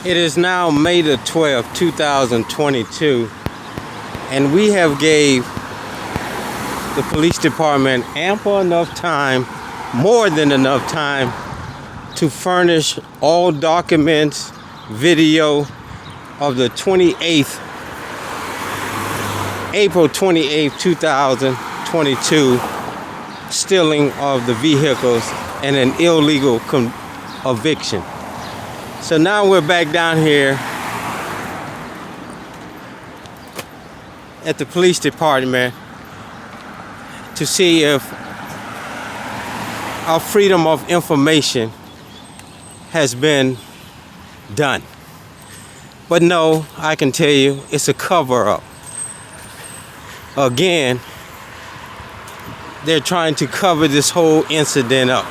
It is now May the 12th, 2022, and we have gave the police department ample enough time, more than enough time, to furnish all documents, video of the April 28th, 2022, stealing of the vehicles and an illegal eviction. So now we're back down here at the police department to see if our freedom of information has been done. But no, I can tell you, it's a cover-up. Again, they're trying to cover this whole incident up.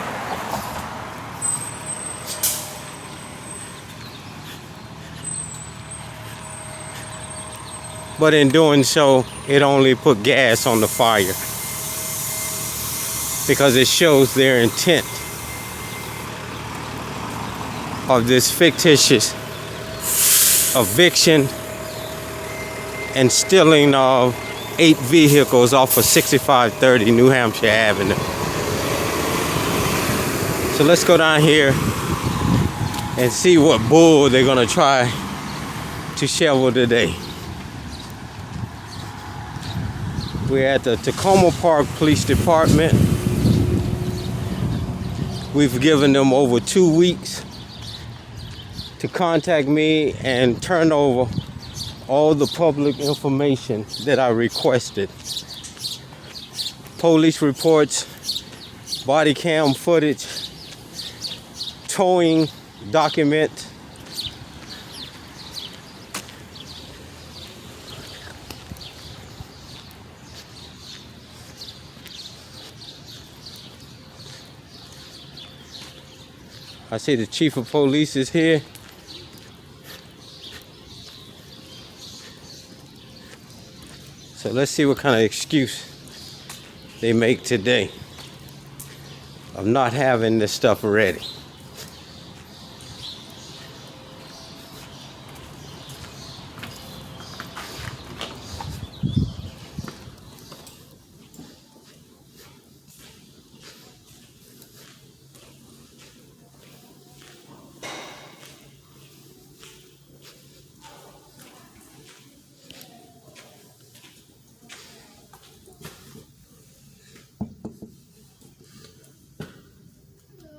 But in doing so, it only put gas on the fire, because it shows their intent of this fictitious eviction and stealing of 8 vehicles off of 6530 New Hampshire Avenue. So let's go down here and see what bull they're gonna try to shovel today. We're at the Takoma Park Police Department. We've given them over 2 weeks to contact me and turn over all the public information that I requested. Police reports, body cam footage, towing document, I see the chief of police is here. So let's see what kind of excuse they make today of not having this stuff ready.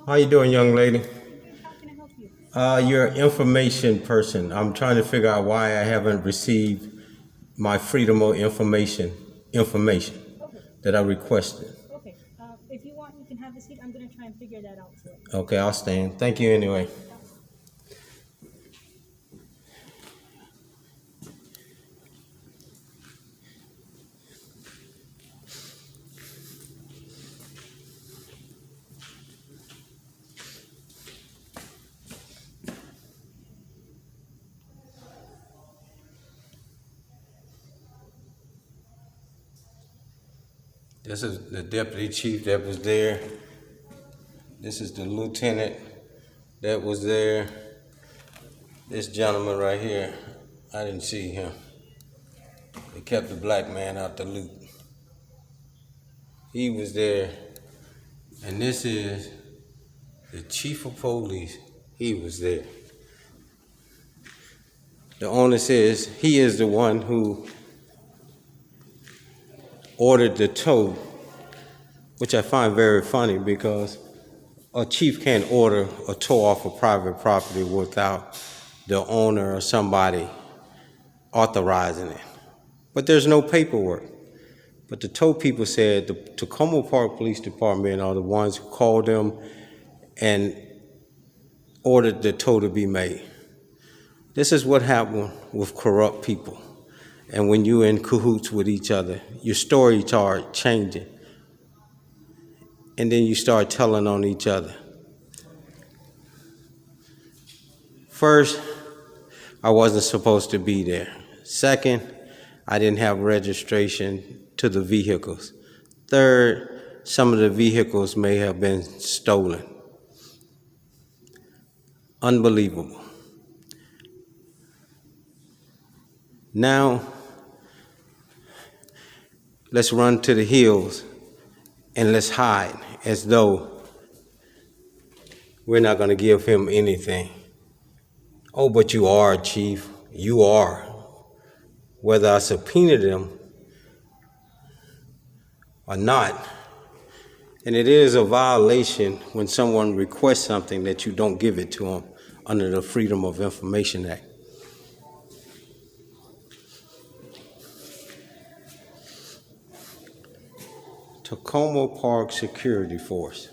How you doing, young lady? How can I help you? You're an information person. I'm trying to figure out why I haven't received my freedom of information Okay. that I requested. Okay. If you want, you can have a seat. I'm gonna try and figure that out for you. Okay, I'll stand. Thank you anyway. This is the deputy chief that was there. This is the lieutenant that was there. This gentleman right here, I didn't see him. They kept the black man out the loop. He was there. And this is the chief of police. He was there. The owner says he is the one who ordered the tow, which I find very funny, because a chief can't order a tow off of private property without the owner or somebody authorizing it. But there's no paperwork. But the tow people said the Takoma Park Police Department are the ones who called them and ordered the tow to be made. This is what happened with corrupt people. And when you're in cahoots with each other, your stories start changing. And then you start telling on each other. First, I wasn't supposed to be there. Second, I didn't have registration to the vehicles. Third, some of the vehicles may have been stolen. Unbelievable. Now, let's run to the hills and let's hide as though we're not going to give him anything. Oh, but you are, Chief. You are. Whether I subpoena them or not. And it is a violation when someone requests something that you don't give it to them under the Freedom of Information Act. Takoma Park Security Force.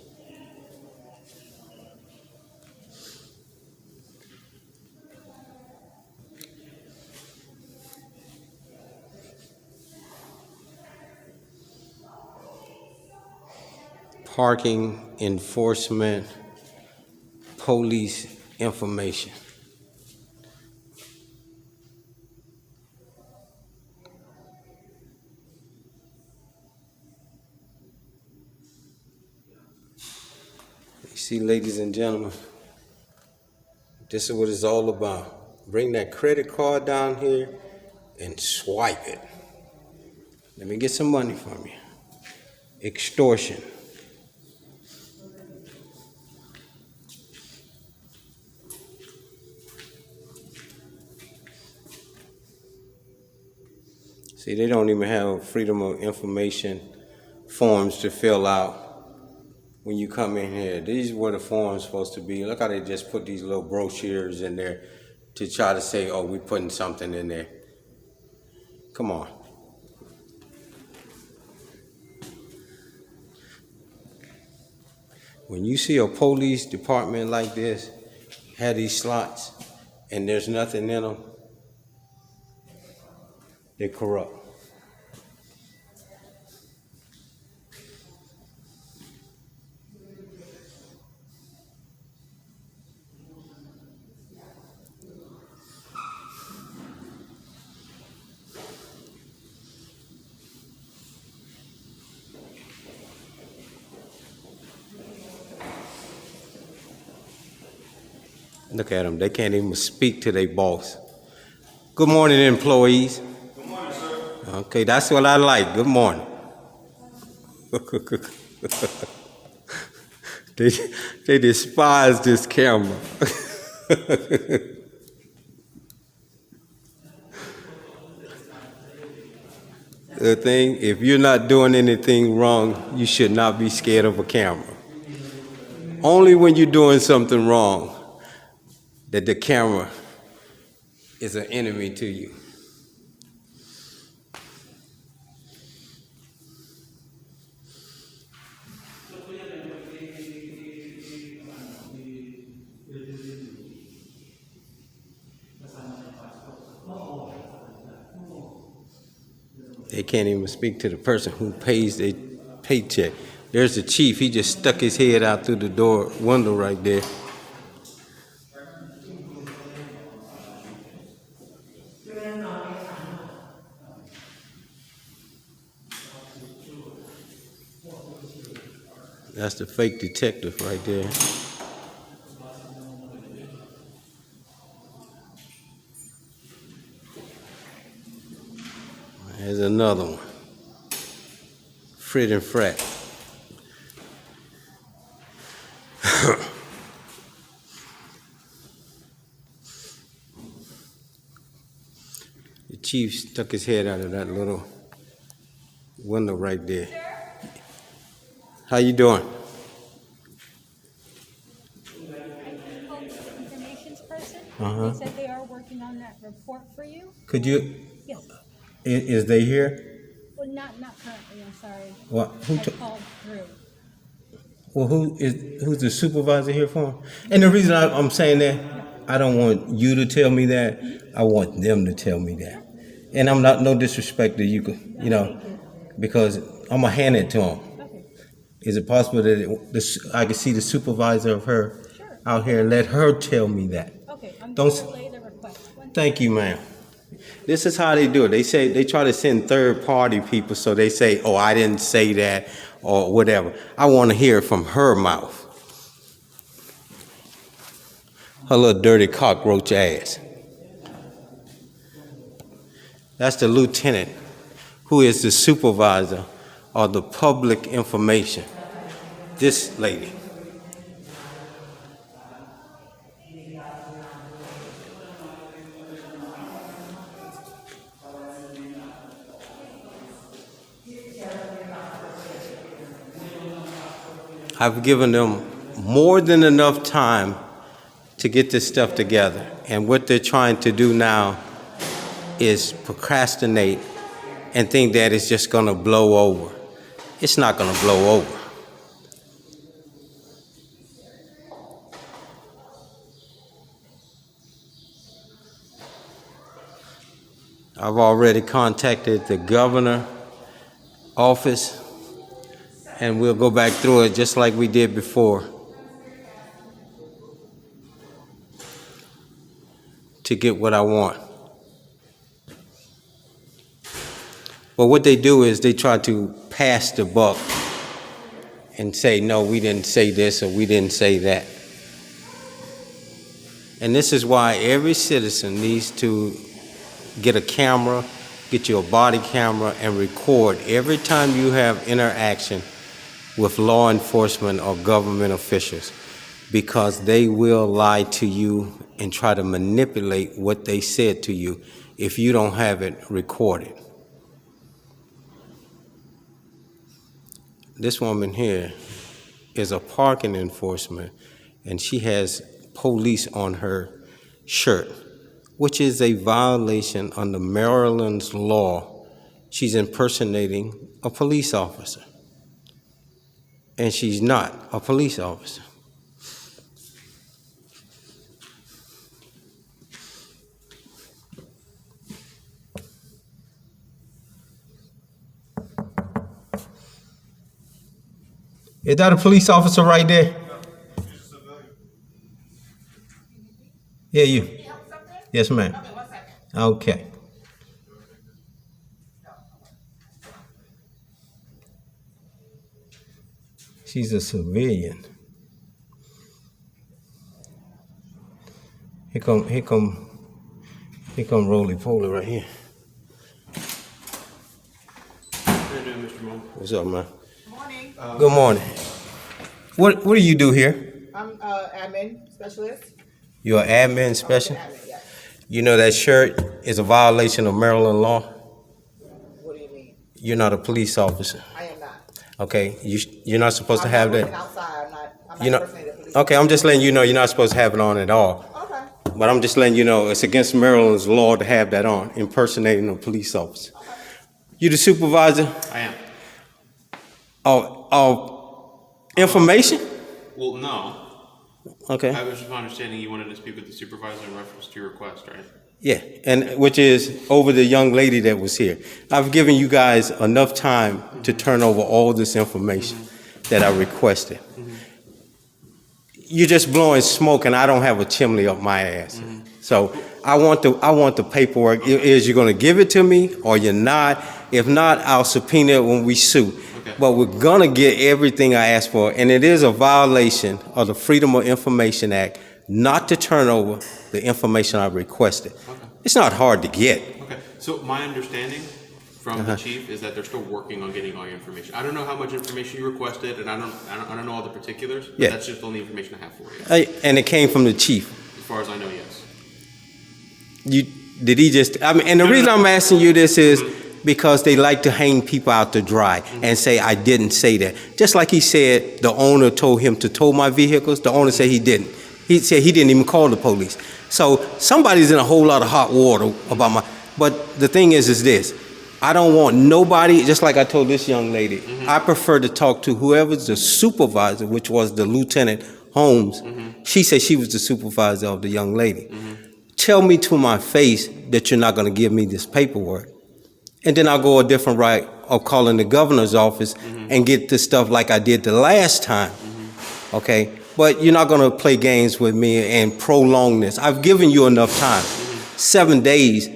Parking Enforcement Police Information. You see, ladies and gentlemen, this is what it's all about. Bring that credit card down here and swipe it. Let me get some money from you. Extortion. See, they don't even have Freedom of Information forms to fill out when you come in here. These were the forms supposed to be. Look how they just put these little brochures in there to try to say, oh, we're putting something in there. Come on. When you see a police department like this, have these slots, and there's nothing in them, they're corrupt. Look at them. They can't even speak to their boss. Good morning, employees. Good morning, sir. Okay, that's what I like. Good morning. they despise this camera. The thing, if you're not doing anything wrong, you should not be scared of a camera. Only when you're doing something wrong that the camera is an enemy to you. They can't even speak to the person who pays their paycheck. There's the chief. He just stuck his head out through the door window right there. That's the fake detective right there. There's another one. Frit and Frat. The chief stuck his head out of that little window right there. How you doing? Information's person. Uh-huh. They said they are working on that report for you. Could you, Yes. is they here? Well, not currently. I'm sorry. What? Who I called through. Well, who's the supervisor here for him? And the reason I'm saying that, I don't want you to tell me that. I want them to tell me that. And I'm not no disrespect to you, because I'm gonna hand it to him. Okay. Is it possible that I can see the supervisor of her Sure. out here and let her tell me that? Okay. I'm Don't going to relay the request. Thank you, ma'am. This is how they do it. They say they try to send third-party people, so they say, "Oh, I didn't say that," or whatever. I want to hear it from her mouth. Her little dirty cockroach ass. That's the lieutenant, who is the supervisor of the public information. This lady. I've given them more than enough time to get this stuff together. And what they're trying to do now is procrastinate and think that it's just going to blow over. It's not going to blow over. I've already contacted the governor office, and we'll go back through it just like we did before to get what I want. But what they do is they try to pass the buck and say, no, we didn't say this or we didn't say that. And this is why every citizen needs to get a camera, get you a body camera, and record every time you have interaction with law enforcement or government officials, because they will lie to you and try to manipulate what they said to you if you don't have it recorded. This woman here is a parking enforcement, and she has police on her shirt, which is a violation under Maryland's law. She's impersonating a police officer, and she's not a police officer. Is that a police officer right there? Yeah, you. Yes, ma'am. Okay. She's a civilian. Here come roly-poly right here. How you doing, Mr. Moore? What's up, man? Morning. Good morning. What do you do here? I'm admin specialist. You're an admin special? Admin, yes. You know that shirt is a violation of Maryland law? What do you mean? You're not a police officer. I am not. Okay, you're not supposed to have I'm that. working outside. I'm not You're not, impersonating the police. okay, I'm just letting you know you're not supposed to have it on at all. Okay. But I'm just letting you know it's against Maryland's law to have that on, impersonating a police officer. You the supervisor I am. of information? Well, no. Okay. I was just understanding you wanted to speak with the supervisor in reference to your request, right? Yeah, and which is over the young lady that was here. I've given you guys enough time to turn over all this information that I requested. You're just blowing smoke, and I don't have a chimney up my ass. So I want the paperwork. Is you going to give it to me or you're not? If not, I'll subpoena it when we sue. Okay. But we're going to get everything I asked for, and it is a violation of the Freedom of Information Act not to turn over the information I requested. Okay. It's not hard to get. Okay. So my understanding from the chief is that they're still working on getting all your information. I don't know how much information you requested, and I don't know all the particulars. But Yeah. That's just the only information I have for you. And it came from the chief. As far as I know, yes. Did he just, I mean, and the reason I'm asking you this is because they like to hang people out to dry and say, I didn't say that. Just like he said the owner told him to tow my vehicles, the owner said he didn't. He said he didn't even call the police. So somebody's in a whole lot of hot water about but the thing is this, I don't want nobody, just like I told this young lady, I prefer to talk to whoever's the supervisor, which was the Lieutenant Holmes. She said she was the supervisor of the young lady. Tell me to my face that you're not going to give me this paperwork. And then I'll go a different route of calling the governor's office and get this stuff like I did the last time. Okay? But you're not going to play games with me and prolong this. I've given you enough time. 7 days,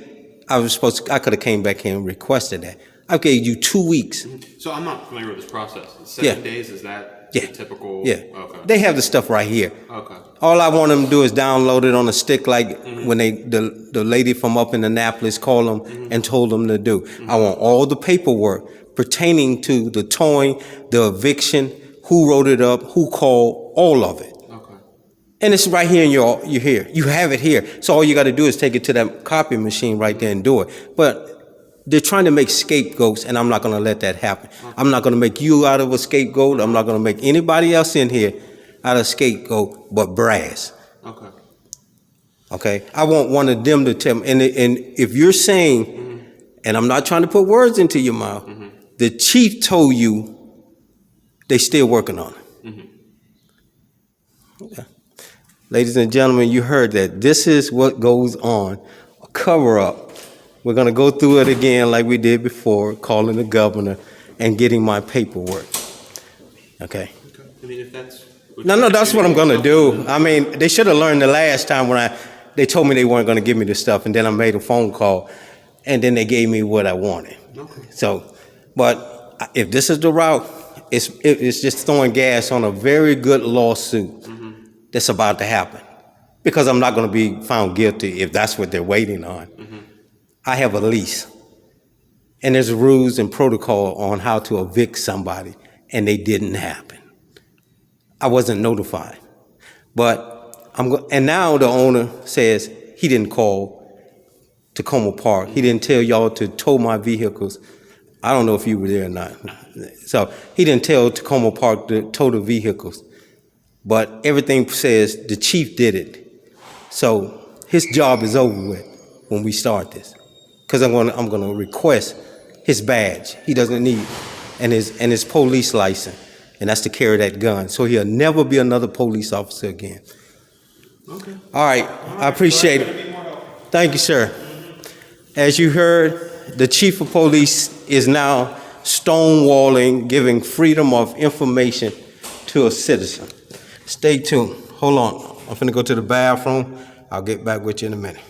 I could have came back here and requested that. I gave you 2 weeks. So I'm not familiar with this process. Yeah. 7 days, is that Yeah. the typical. Yeah. Okay. They have the stuff right here. Okay. All I want them to do is download it on a stick, like when the lady from up in Annapolis called them and told them to do. I want all the paperwork pertaining to the towing, the eviction, who wrote it up, who called, all of it. Okay. And it's right here in your here. You have it here. So all you got to do is take it to that copy machine right there and do it. But they're trying to make scapegoats, and I'm not going to let that happen. I'm not going to make you out of a scapegoat. I'm not going to make anybody else in here out of a scapegoat but Brass. Okay. Okay? I want one of them to tell me. And if you're saying, and I'm not trying to put words into your mouth, the chief told you they still working on it. Okay. Ladies and gentlemen, you heard that. This is what goes on. A cover-up. We're going to go through it again like we did before, calling the governor and getting my paperwork. Okay? I mean, if that's. No, that's what I'm going to do. I mean, they should have learned the last time when they told me they weren't going to give me the stuff, and then I made a phone call, and then they gave me what I wanted. Okay. So, but if this is the route, it's just throwing gas on a very good lawsuit that's about to happen, because I'm not going to be found guilty if that's what they're waiting on. I have a lease, and there's rules and protocol on how to evict somebody, and they didn't happen. I wasn't notified, but and now the owner says he didn't call Takoma Park. He didn't tell y'all to tow my vehicles. I don't know if you were there or not. So he didn't tell Takoma Park to tow the vehicles, but everything says the chief did it. So his job is over with when we start this. Because I'm going to request his badge. He doesn't need, and his police license, and that's to carry that gun. So he'll never be another police officer again. Okay. All right, I appreciate it. Thank you, sir. As you heard, the chief of police is now stonewalling, giving freedom of information to a citizen. Stay tuned. Hold on. I'm finna go to the bathroom. I'll get back with you in a minute.